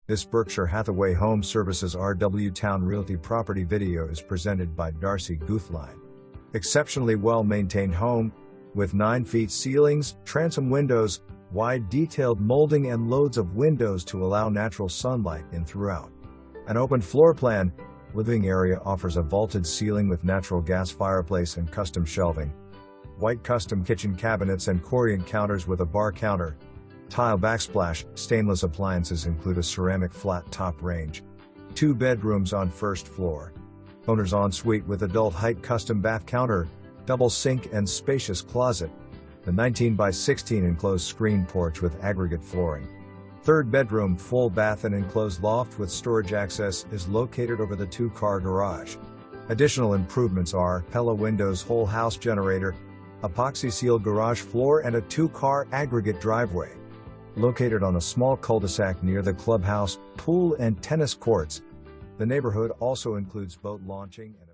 This Berkshire Hathaway HomeServices RW Towne Realty property video is presented by Darcy Guthline. Exceptionally well-maintained home, with 9 feet ceilings, transom windows, wide detailed molding and loads of windows to allow natural sunlight in throughout. An open floor plan, living area offers a vaulted ceiling with natural gas fireplace and custom shelving. White custom kitchen cabinets and Corian counters with a bar counter. Tile backsplash, stainless appliances include a ceramic flat top range. 2 bedrooms on first floor. Owner's ensuite with adult height custom bath counter, double sink and spacious closet. The 19 by 16 enclosed screen porch with aggregate flooring. 3rd bedroom full bath and enclosed loft with storage access is located over the 2-car garage. Additional improvements are Pella Windows whole house generator, epoxy sealed garage floor and a 2-car aggregate driveway. Located on a small cul-de-sac near the clubhouse, pool and tennis courts. The neighborhood also includes boat launching and